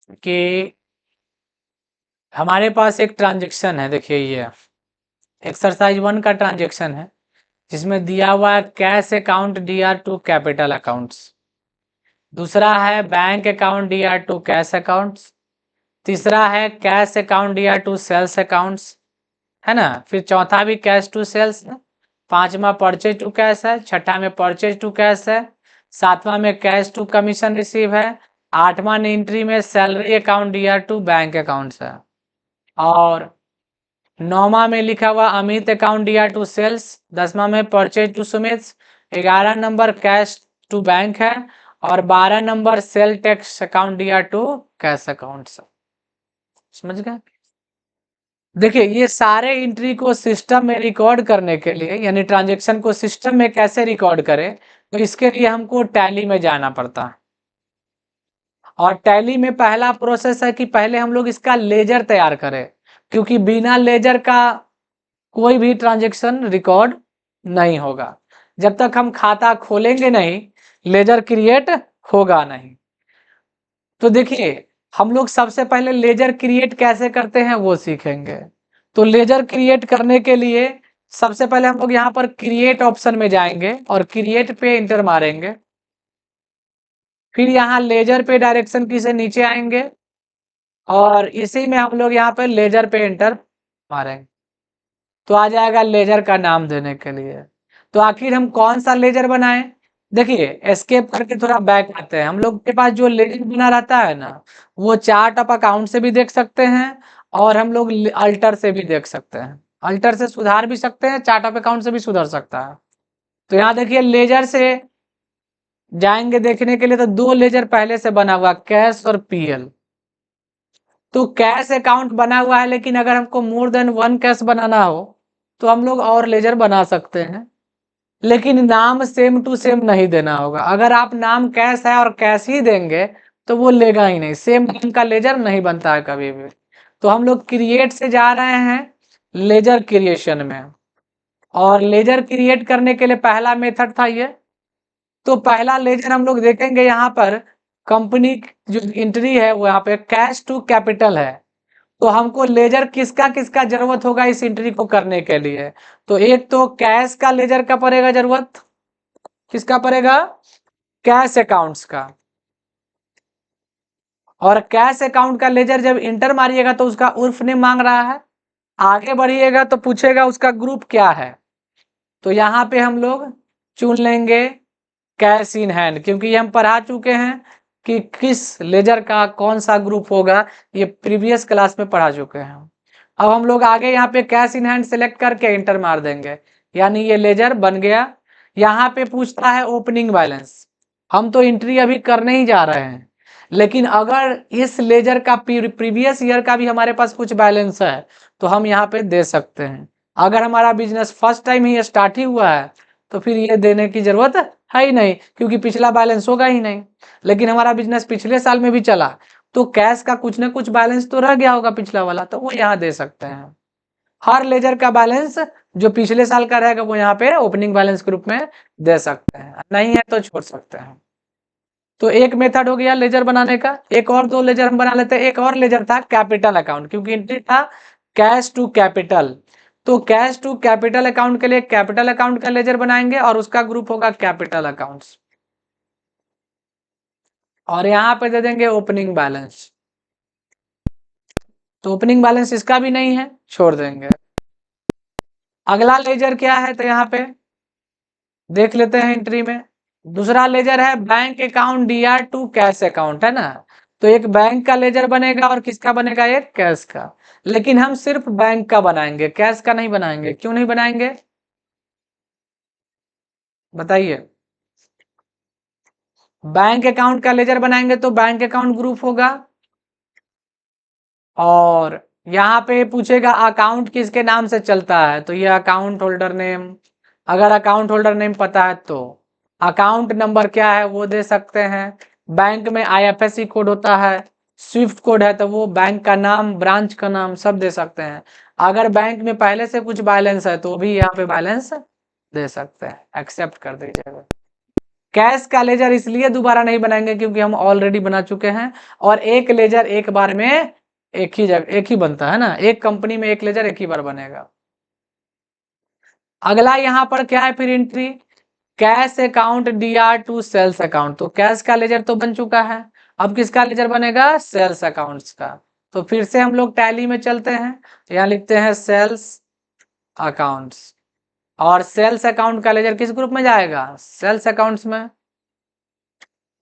कि हमारे पास एक ट्रांजेक्शन है, देखिए ये एक्सरसाइज 1 का ट्रांजेक्शन है जिसमें दिया हुआ है cash account DR to capital accounts, दूसरा है bank account DR to cash accounts, तीसरा है cash account DR to sales accounts, है ना। फिर चौथा भी कैश टू सेल्स है, पांचवा परचेज टू कैश है, छठा में परचेज टू कैश है, सातवां में कैश टू कमीशन रिसीव है, आठवां एंट्री में salary account DR to bank accounts है, और नौवां में लिखा हुआ Amit account DR to sales, 10वां में purchase to Sumit, 11 number cash to bank है, और 12 number sale tax account DR to cash account. समझ गए। देखिए ये सारे एंट्री को सिस्टम में रिकॉर्ड करने के लिए, यानी ट्रांजेक्शन को सिस्टम में कैसे रिकॉर्ड करें, तो इसके लिए हमको टैली में जाना पड़ता है। और टैली में पहला प्रोसेस है कि पहले हम लोग इसका लेजर तैयार करें, क्योंकि बिना लेजर का कोई भी ट्रांजेक्शन रिकॉर्ड नहीं होगा। जब तक हम खाता खोलेंगे नहीं, लेजर क्रिएट होगा नहीं। तो देखिए हम लोग सबसे पहले लेजर क्रिएट कैसे करते हैं वो सीखेंगे। तो लेजर क्रिएट करने के लिए सबसे पहले हम लोग यहाँ पर क्रिएट ऑप्शन में जाएंगे और क्रिएट पे इंटर मारेंगे। फिर यहाँ लेजर पे डायरेक्शन की से नीचे आएंगे और इसी में हम लोग यहाँ पे लेजर पे इंटर मारेंगे तो आ जाएगा लेजर का नाम देने के लिए। तो आखिर हम कौन सा लेजर बनाएं? देखिए एस्केप करके थोड़ा बैक आते हैं। हम लोग के पास जो लेजर बना रहता है ना, वो चार्ट ऑफ अकाउंट से भी देख सकते हैं और हम लोग अल्टर से भी देख सकते हैं। अल्टर से सुधार भी सकते हैं, चार्ट ऑफ अकाउंट से भी सुधर सकता है। तो यहाँ देखिए लेजर से जाएंगे देखने के लिए, तो 2 लेजर पहले से बना हुआ, कैश और पीएल। तो कैश अकाउंट बना हुआ है, लेकिन अगर हमको मोर देन 1 कैश बनाना हो तो हम लोग और लेजर बना सकते हैं, लेकिन नाम सेम टू सेम नहीं देना होगा। अगर आप नाम कैश है और कैश ही देंगे तो वो लेगा ही नहीं, सेम नाम का लेजर नहीं बनता है कभी भी। तो हम लोग क्रिएट से जा रहे हैं लेजर क्रिएशन में, और लेजर क्रिएट करने के लिए पहला मेथड था ये। तो पहला लेजर हम लोग देखेंगे यहाँ पर कंपनी जो एंट्री है वो यहाँ पे कैश टू कैपिटल है। तो हमको लेजर किसका किसका जरूरत होगा इस एंट्री को करने के लिए? तो एक तो कैश का लेजर का पड़ेगा जरूरत। किसका पड़ेगा? कैश अकाउंट्स का। और कैश अकाउंट का लेजर जब इंटर मारिएगा तो उसका उर्फ नेम मांग रहा है, आगे बढ़िएगा तो पूछेगा उसका ग्रुप क्या है। तो यहाँ पे हम लोग चुन लेंगे कैश इन हैंड, क्योंकि ये हम पढ़ा चुके हैं कि किस लेजर का कौन सा ग्रुप होगा, ये प्रीवियस क्लास में पढ़ा चुके हैं। अब हम लोग आगे यहाँ पे कैश इन हैंड सेलेक्ट करके इंटर मार देंगे, यानी ये लेजर बन गया। यहाँ पे पूछता है ओपनिंग बैलेंस। हम तो एंट्री अभी करने ही जा रहे हैं, लेकिन अगर इस लेजर का प्रीवियस ईयर का भी हमारे पास कुछ बैलेंस है तो हम यहाँ पे दे सकते हैं। अगर हमारा बिजनेस फर्स्ट टाइम ही स्टार्ट ही हुआ है तो फिर ये देने की जरूरत है ही नहीं, क्योंकि पिछला बैलेंस होगा ही नहीं। लेकिन हमारा बिजनेस पिछले साल में भी चला तो कैश का कुछ ना कुछ बैलेंस तो रह गया होगा पिछला वाला, तो वो यहाँ दे सकते हैं। हर लेजर का बैलेंस जो पिछले साल का रहेगा वो यहाँ पे ओपनिंग बैलेंस के रूप में दे सकते हैं, नहीं है तो छोड़ सकते हैं। तो एक मेथड हो गया लेजर बनाने का। एक और 2 लेजर हम बना लेते हैं। एक और लेजर था कैपिटल अकाउंट, क्योंकि एंट्री था कैश टू कैपिटल। तो कैश टू कैपिटल अकाउंट के लिए कैपिटल अकाउंट का लेजर बनाएंगे और उसका ग्रुप होगा कैपिटल अकाउंट्स, और यहाँ पे दे देंगे ओपनिंग बैलेंस। तो ओपनिंग बैलेंस इसका भी नहीं है, छोड़ देंगे। अगला लेजर क्या है तो यहाँ पे देख लेते हैं एंट्री में। दूसरा लेजर है bank account DR to cash account, है ना। तो एक बैंक का लेजर बनेगा और किसका बनेगा? एक कैश का। लेकिन हम सिर्फ बैंक का बनाएंगे, कैश का नहीं बनाएंगे। क्यों नहीं बनाएंगे बताइए? बैंक अकाउंट का लेजर बनाएंगे तो बैंक अकाउंट ग्रुप होगा, और यहाँ पे पूछेगा अकाउंट किसके नाम से चलता है, तो ये अकाउंट होल्डर नेम। अगर अकाउंट होल्डर नेम पता है तो अकाउंट नंबर क्या है वो दे सकते हैं। बैंक में आईएफएससी कोड होता है, स्विफ्ट कोड है तो वो बैंक का नाम, ब्रांच का नाम सब दे सकते हैं। अगर बैंक में पहले से कुछ बैलेंस है तो भी यहाँ पे बैलेंस दे सकते हैं। एक्सेप्ट कर दीजिएगा। कैश का लेजर इसलिए दोबारा नहीं बनाएंगे क्योंकि हम ऑलरेडी बना चुके हैं, और एक लेजर एक बार में एक ही बनता है ना, एक कंपनी में एक लेजर एक ही बार बनेगा। अगला यहाँ पर क्या है फिर entry, cash account DR to sales account. तो कैश का लेजर तो बन चुका है, अब किसका लेजर बनेगा, सेल्स अकाउंट्स का। तो फिर से हम लोग टैली में चलते हैं, यहाँ लिखते हैं सेल्स अकाउंट्स, और सेल्स अकाउंट का लेजर किस ग्रुप में जाएगा, सेल्स अकाउंट्स में।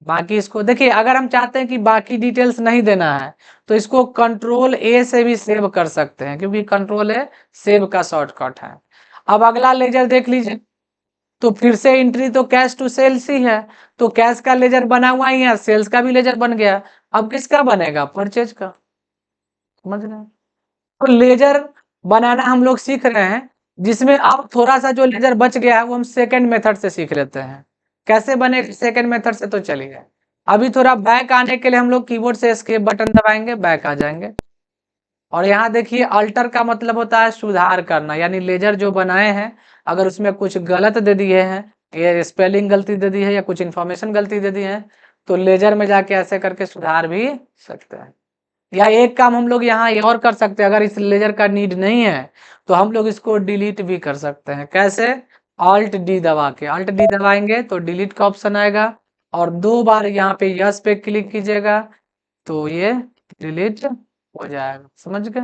बाकी इसको देखिए, अगर हम चाहते हैं कि बाकी डिटेल्स नहीं देना है तो इसको कंट्रोल ए से भी सेव कर सकते हैं, क्योंकि कंट्रोल ए सेव का शॉर्टकट है। अब अगला लेजर देख लीजिए, तो फिर से एंट्री तो कैश टू सेल्स ही है, तो कैश का लेजर बना हुआ ही है, सेल्स का भी लेजर बन गया। अब किसका बनेगा, परचेज का। समझ रहे हैं, तो लेजर बनाना हम लोग सीख रहे हैं, जिसमें अब थोड़ा सा जो लेजर बच गया है वो हम सेकंड मेथड से सीख लेते हैं। कैसे बने सेकंड मेथड से, तो चलिए अभी थोड़ा बैक आने के लिए हम लोग कीबोर्ड से एस्केप बटन दबाएंगे, बैक आ जाएंगे। और यहाँ देखिए अल्टर का मतलब होता है सुधार करना, यानी लेजर जो बनाए हैं अगर उसमें कुछ गलत दे दिए हैं, ये स्पेलिंग गलती दे दी है या कुछ इन्फॉर्मेशन गलती दे दी है, तो लेजर में जाके ऐसे करके सुधार भी सकते हैं। या एक काम हम लोग यहाँ ये और कर सकते हैं, अगर इस लेजर का नीड नहीं है तो हम लोग इसको डिलीट भी कर सकते हैं। कैसे, ऑल्ट डी दबा के, ऑल्ट डी दबाएंगे तो डिलीट का ऑप्शन आएगा, और 2 बार यहाँ पे यस पे क्लिक कीजिएगा तो ये डिलीट हो जाएगा। समझ गए,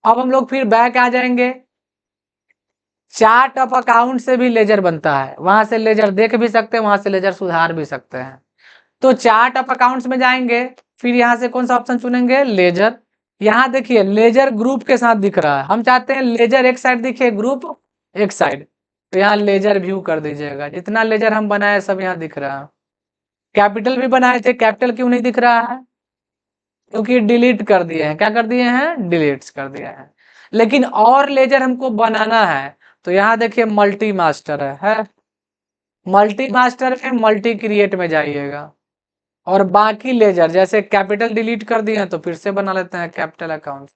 अब हम लोग फिर बैक आ जाएंगे। चार्ट ऑफ अकाउंट से भी लेजर बनता है, वहां से लेजर देख भी सकते हैं, वहां से लेजर सुधार भी सकते हैं। तो चार्ट ऑफ अकाउंट्स में जाएंगे, फिर यहाँ से कौन सा ऑप्शन चुनेंगे, लेजर। यहाँ देखिए लेजर ग्रुप के साथ दिख रहा है, हम चाहते हैं लेजर एक साइड दिखे, ग्रुप एक साइड, तो यहाँ लेजर व्यू कर दीजिएगा। जितना लेजर हम बनाए सब यहाँ दिख रहा है। कैपिटल भी बनाए थे, कैपिटल क्यों नहीं दिख रहा है, क्योंकि डिलीट कर दिए हैं। क्या कर दिए हैं, डिलीट कर दिया है। लेकिन और लेजर हमको बनाना है, तो यहाँ देखिए मल्टी मास्टर है, मल्टी मास्टर में मल्टी क्रिएट में जाइएगा, और बाकी लेजर जैसे कैपिटल डिलीट कर दिए हैं तो फिर से बना लेते हैं capital account,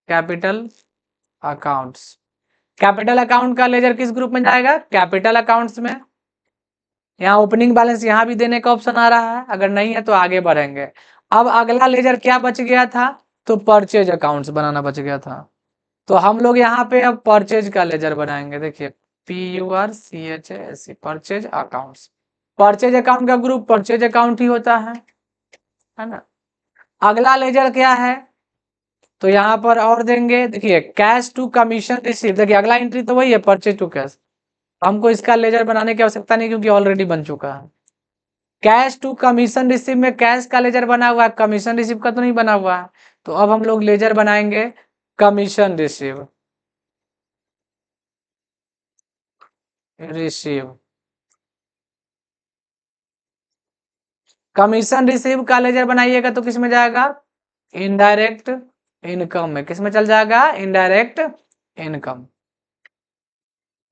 capital accounts. Capital account का लेजर किस ग्रुप में जाएगा, कैपिटल अकाउंट्स में। यहाँ ओपनिंग बैलेंस यहाँ भी देने का ऑप्शन आ रहा है, अगर नहीं है तो आगे बढ़ेंगे। अब अगला लेजर क्या बच गया था, तो परचेज अकाउंट्स बनाना बच गया था, तो हम लोग यहाँ पे अब परचेज का लेजर बनाएंगे। देखिए PURCHAS, purchase accounts. Purchase account का ग्रुप परचेज अकाउंट ही होता है ना। अगला लेजर क्या है, तो यहाँ पर और देंगे, देखिए कैश टू कमीशन रिसीव। देखिए अगला एंट्री तो वही है, परचेज टू कैश, हमको इसका लेजर बनाने की आवश्यकता नहीं क्योंकि ऑलरेडी बन चुका है। कैश टू कमीशन रिसीव में कैश का लेजर बना हुआ है, कमीशन रिसीव का तो नहीं बना हुआ है, तो अब हम लोग लेजर बनाएंगे commission receive, receive. Commission receive का लेजर बनाइएगा तो किस में जाएगा, इनडायरेक्ट इनकम में। किस में चल जाएगा, इनडायरेक्ट इनकम।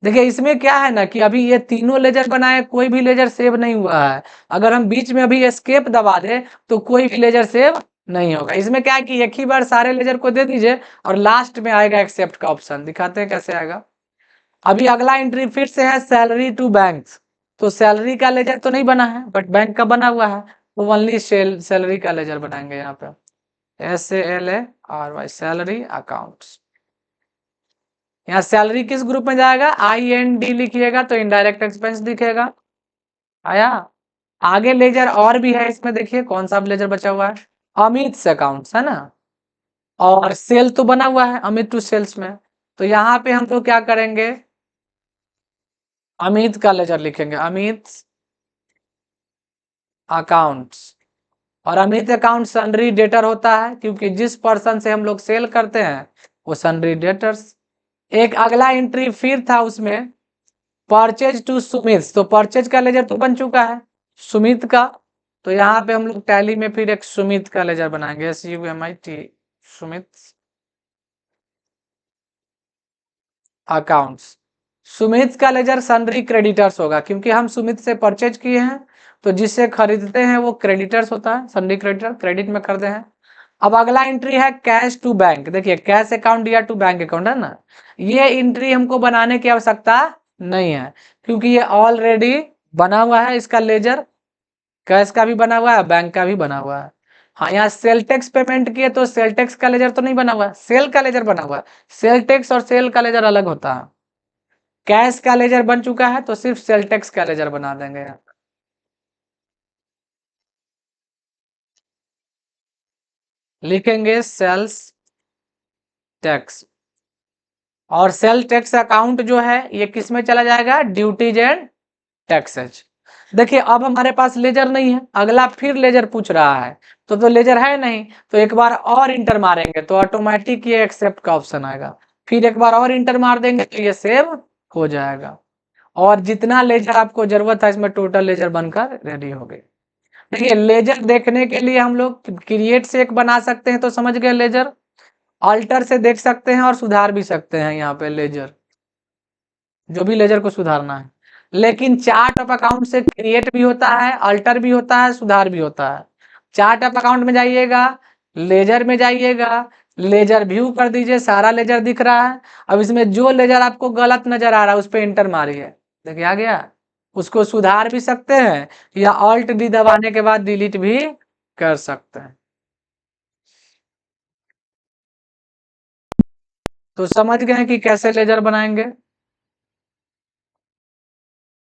देखिए इसमें क्या है ना कि अभी ये तीनों लेजर बनाए, कोई भी लेजर सेव नहीं हुआ है। अगर हम बीच में अभी एस्केप दबा दे तो कोई भी लेजर सेव नहीं होगा। इसमें क्या है कि एक ही बार सारे लेजर को दे दीजिए और लास्ट में आएगा एक्सेप्ट का ऑप्शन, दिखाते हैं कैसे आएगा। अभी अगला एंट्री फिर से है सैलरी टू बैंक, तो सैलरी का लेजर तो नहीं बना है बट बैंक का बना हुआ है, तो ओनली सैलरी का लेजर बनाएंगे यहाँ पे, SALARY, सैलरी अकाउंट्स। यहाँ सैलरी किस ग्रुप में जाएगा, IND लिखिएगा तो इनडायरेक्ट एक्सपेंस दिखेगा। आया, आगे लेजर और भी है इसमें, देखिए कौन सा लेजर बचा हुआ है, अमित अकाउंट्स है ना, और सेल तो बना हुआ है अमित टू सेल्स में, तो यहाँ पे हम लोग क्या करेंगे, अमित का लेजर लिखेंगे, अमित अकाउंट्स। और अमित अकाउंट सन्ड्री डेटर होता है, क्योंकि जिस पर्सन से हम लोग सेल करते हैं वो सन्ड्री डेटर्स। एक अगला एंट्री फिर था उसमें, परचेज टू सुमित, तो परचेज का लेजर तो बन चुका है सुमित का, तो यहाँ पे हम लोग टैली में फिर एक सुमित का लेजर बनाएंगे, SUMIT, सुमित अकाउंट्स। सुमित का लेजर सन्ड्री क्रेडिटर्स होगा, क्योंकि हम सुमित से परचेज किए हैं, तो जिससे खरीदते हैं वो क्रेडिटर्स होता है, सन्ड्री क्रेडिटर, क्रेडिट में खरीदे हैं। अब अगला एंट्री है कैश टू बैंक, देखिए कैश अकाउंट या टू बैंक अकाउंट है ना, ये एंट्री हमको बनाने की आवश्यकता नहीं है, क्योंकि ये ऑलरेडी बना हुआ है, इसका लेजर कैश का भी बना हुआ है, बैंक का भी बना हुआ है। हाँ, यहाँ सेल टैक्स पेमेंट किए तो सेल टैक्स का लेजर तो नहीं बना हुआ है, सेल का लेजर बना हुआ है। सेल टैक्स और सेल का लेजर अलग होता है। कैश का लेजर बन चुका है तो सिर्फ सेल टैक्स का लेजर बना देंगे। लिखेंगे सेल्स टैक्स, और सेल टैक्स अकाउंट जो है ये किस में चला जाएगा, ड्यूटीज एंड टैक्सेज। देखिए अब हमारे पास लेजर नहीं है, अगला फिर लेजर पूछ रहा है, तो लेजर है नहीं, तो एक बार और इंटर मारेंगे तो ऑटोमेटिक ये एक्सेप्ट का ऑप्शन आएगा। फिर एक बार और इंटर मार देंगे तो ये सेव हो जाएगा। और जितना लेजर आपको जरूरत है इसमें टोटल लेजर बनकर रेडी हो गए। देखिए लेजर देखने के लिए हम लोग क्रिएट से एक बना सकते हैं, तो समझ गए लेजर। अल्टर से देख सकते हैं और सुधार भी सकते हैं यहाँ पे लेजर, जो भी लेजर को सुधारना है। लेकिन चार्ट ऑफ अकाउंट से क्रिएट भी होता है, अल्टर भी होता है, सुधार भी होता है। चार्ट ऑफ अकाउंट में जाइएगा, लेजर में जाइएगा, लेजर व्यू कर दीजिए, सारा लेजर दिख रहा है। अब इसमें जो लेजर आपको गलत नजर आ रहा है उस पर इंटर मारिए, देखिए आ गया। उसको सुधार भी सकते हैं या ऑल्ट डी दबाने के बाद डिलीट भी कर सकते हैं। तो समझ गए कि कैसे लेजर बनाएंगे।